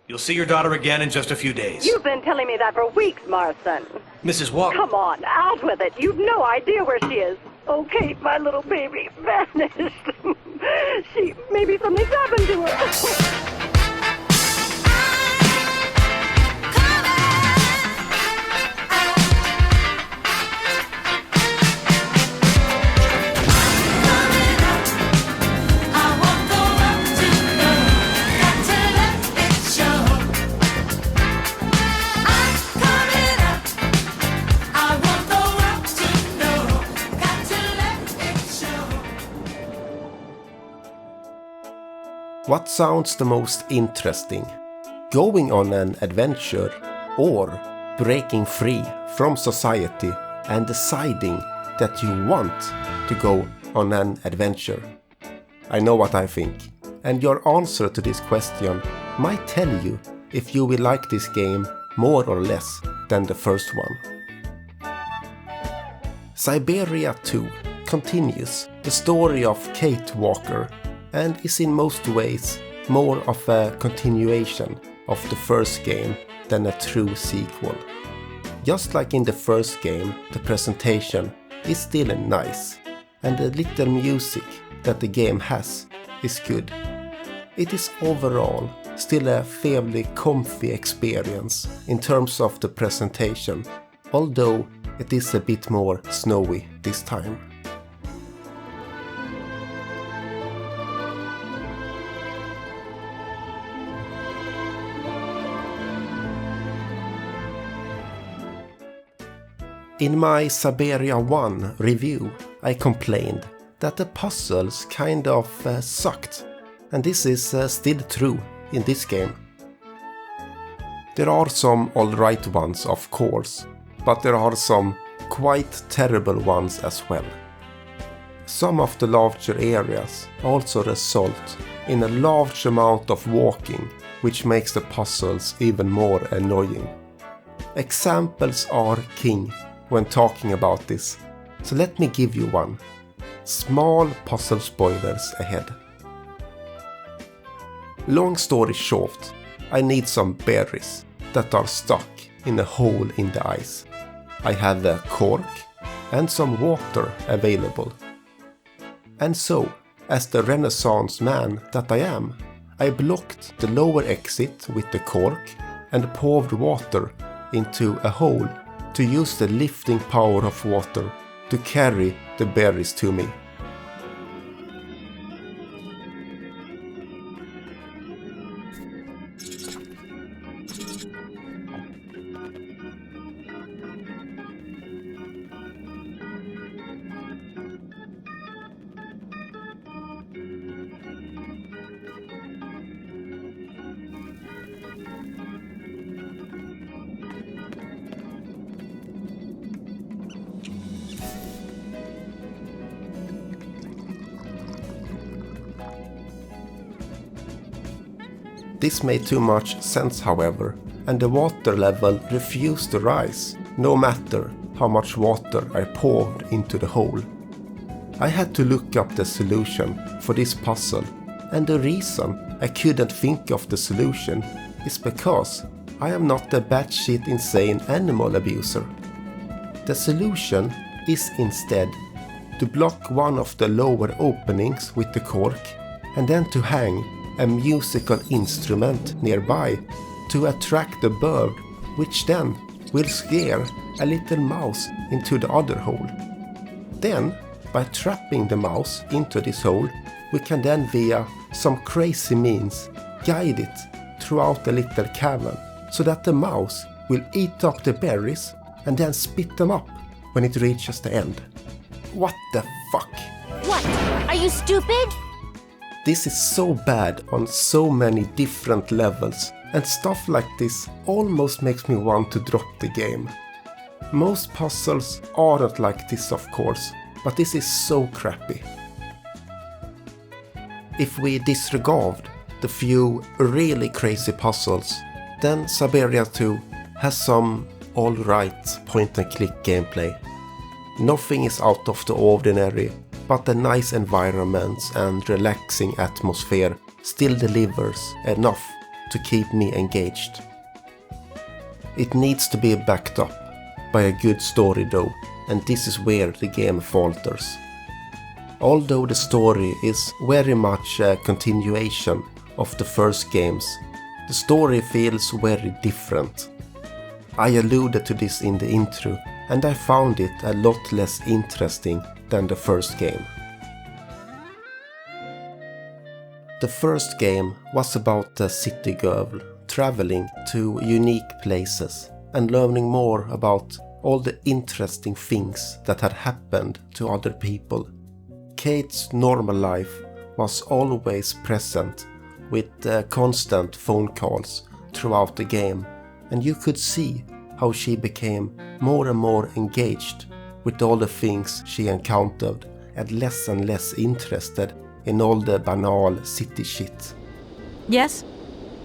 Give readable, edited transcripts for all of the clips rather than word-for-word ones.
You'll see your daughter again in just a few days. You've been telling me that for weeks, Marston. Mrs. Walker. Come on, out with it. You've no idea where she is. Oh, Kate, my little baby, vanished. Maybe something's happened to her. What sounds the most interesting? Going on an adventure or breaking free from society and deciding that you want to go on an adventure? I know what I think, and your answer to this question might tell you if you will like this game more or less than the first one. Syberia 2 continues the story of Kate Walker and is in most ways more of a continuation of the first game than a true sequel. Just like in the first game, the presentation is still nice, and the little music that the game has is good. It is overall still a fairly comfy experience in terms of the presentation, although it is a bit more snowy this time. In my Syberia 1 review, I complained that the puzzles kind of sucked, and this is still true in this game. There are some alright ones, of course, but there are some quite terrible ones as well. Some of the larger areas also result in a large amount of walking, which makes the puzzles even more annoying. Examples are king when talking about this, so let me give you one. Small puzzle spoilers ahead. Long story short, I need some berries that are stuck in a hole in the ice. I have a cork and some water available. And so, as the Renaissance man that I am, I blocked the lower exit with the cork and poured water into a hole to use the lifting power of water to carry the berries to me. This made too much sense, however, and the water level refused to rise, no matter how much water I poured into the hole. I had to look up the solution for this puzzle, and the reason I couldn't think of the solution is because I am not a batshit insane animal abuser. The solution is instead to block one of the lower openings with the cork and then to hang a musical instrument nearby to attract the bird, which then will scare a little mouse into the other hole. Then, by trapping the mouse into this hole, we can then via some crazy means guide it throughout the little cavern so that the mouse will eat up the berries and then spit them up when it reaches the end. What the fuck? What? Are you stupid? This is so bad on so many different levels, and stuff like this almost makes me want to drop the game. Most puzzles aren't like this, of course, but this is so crappy. If we disregard the few really crazy puzzles, then Syberia 2 has some alright point-and-click gameplay. Nothing is out of the ordinary, but the nice environments and relaxing atmosphere still delivers enough to keep me engaged. It needs to be backed up by a good story though, and this is where the game falters. Although the story is very much a continuation of the first games, the story feels very different. I alluded to this in the intro, and I found it a lot less interesting than the first game. The first game was about a city girl traveling to unique places and learning more about all the interesting things that had happened to other people. Kate's normal life was always present with constant phone calls throughout the game, and you could see how she became more and more engaged with all the things she encountered and less interested in all the banal city shit. Yes?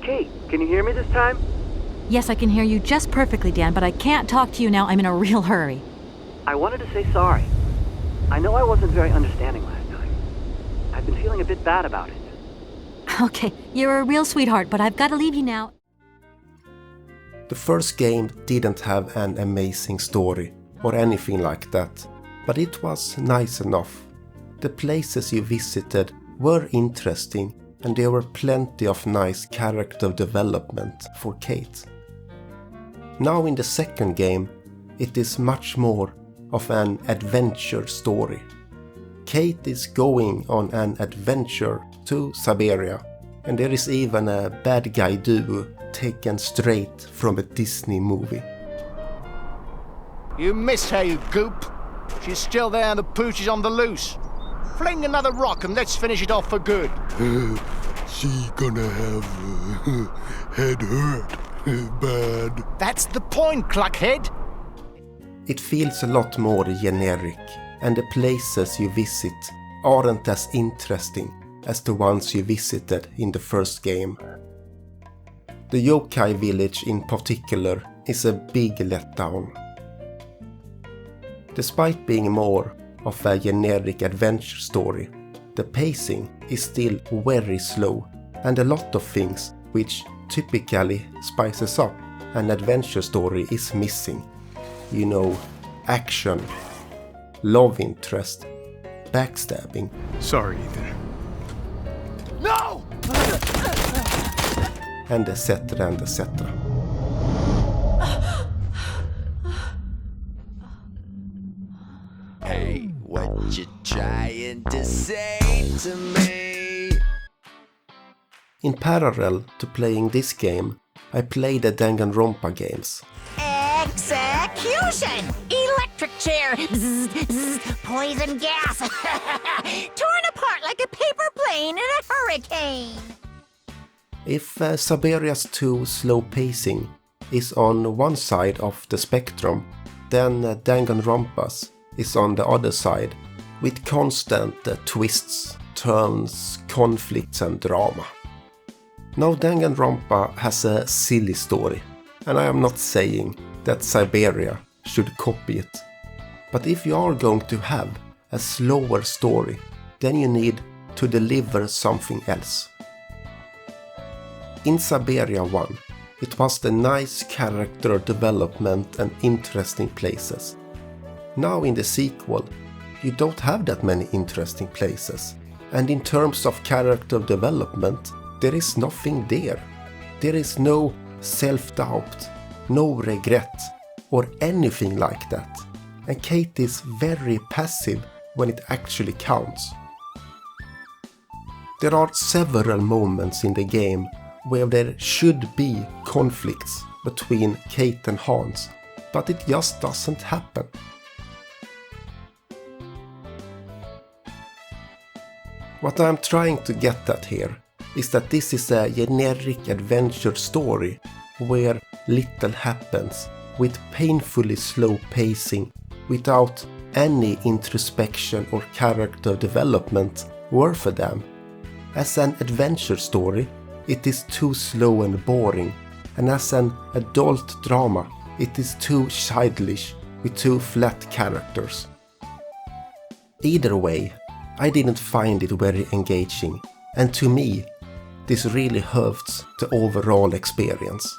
Kate, can you hear me this time? Yes, I can hear you just perfectly, Dan, but I can't talk to you now. I'm in a real hurry. I wanted to say sorry. I know I wasn't very understanding last time. I've been feeling a bit bad about it. Okay, you're a real sweetheart, but I've got to leave you now. The first game didn't have an amazing story or anything like that, but it was nice enough. The places you visited were interesting, and there were plenty of nice character development for Kate. Now in the second game, it is much more of an adventure story. Kate is going on an adventure to Siberia, and there is even a bad guy duo taken straight from a Disney movie. You missed her, you goop. She's still there and the pooch is on the loose. Fling another rock and let's finish it off for good. She gonna have head hurt bad. That's the point, Cluckhead. It feels a lot more generic, and the places you visit aren't as interesting as the ones you visited in the first game. The yokai village in particular is a big letdown. Despite being more of a generic adventure story, the pacing is still very slow, and a lot of things which typically spices up an adventure story is missing. You know, action, love interest, backstabbing. Sorry, Ethan. No! And etc. and etc. Hey, what you trying to say to me? In parallel to playing this game, I played the Danganronpa games. Execution! Electric chair! Zzz, zzz, poison gas! Torn apart like a paper plane in a hurricane! If Siberia's 2 slow pacing is on one side of the spectrum, then Danganronpa's is on the other side, with constant twists, turns, conflicts and drama. Now Danganronpa has a silly story, and I am not saying that Siberia should copy it. But if you are going to have a slower story, then you need to deliver something else. In Siberia 1, it was the nice character development and interesting places. Now in the sequel, you don't have that many interesting places, and in terms of character development, there is nothing there. There is no self-doubt, no regret, or anything like that. And Kate is very passive when it actually counts. There are several moments in the game where there should be conflicts between Kate and Hans, but it just doesn't happen. What I'm trying to get at here is that this is a generic adventure story where little happens, with painfully slow pacing, without any introspection or character development worth a damn. As an adventure story, it is too slow and boring, and as an adult drama, it is too childish with too flat characters. Either way, I didn't find it very engaging, and to me, this really hurts the overall experience.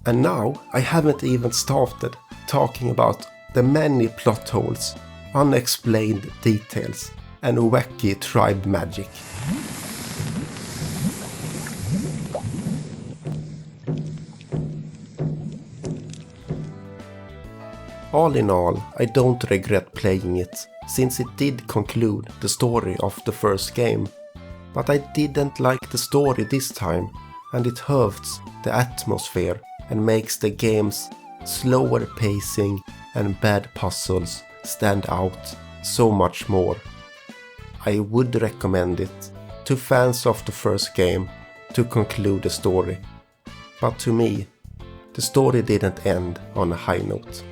And now I haven't even started talking about the many plot holes, unexplained details, and wacky tribe magic. All in all, I don't regret playing it, since it did conclude the story of the first game. But I didn't like the story this time, and it hurts the atmosphere and makes the game's slower pacing and bad puzzles stand out so much more. I would recommend it to fans of the first game to conclude the story, but to me, the story didn't end on a high note.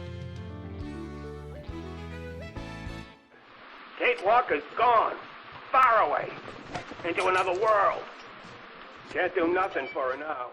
Kate Walker's gone, far away, into another world. Can't do nothing for her now.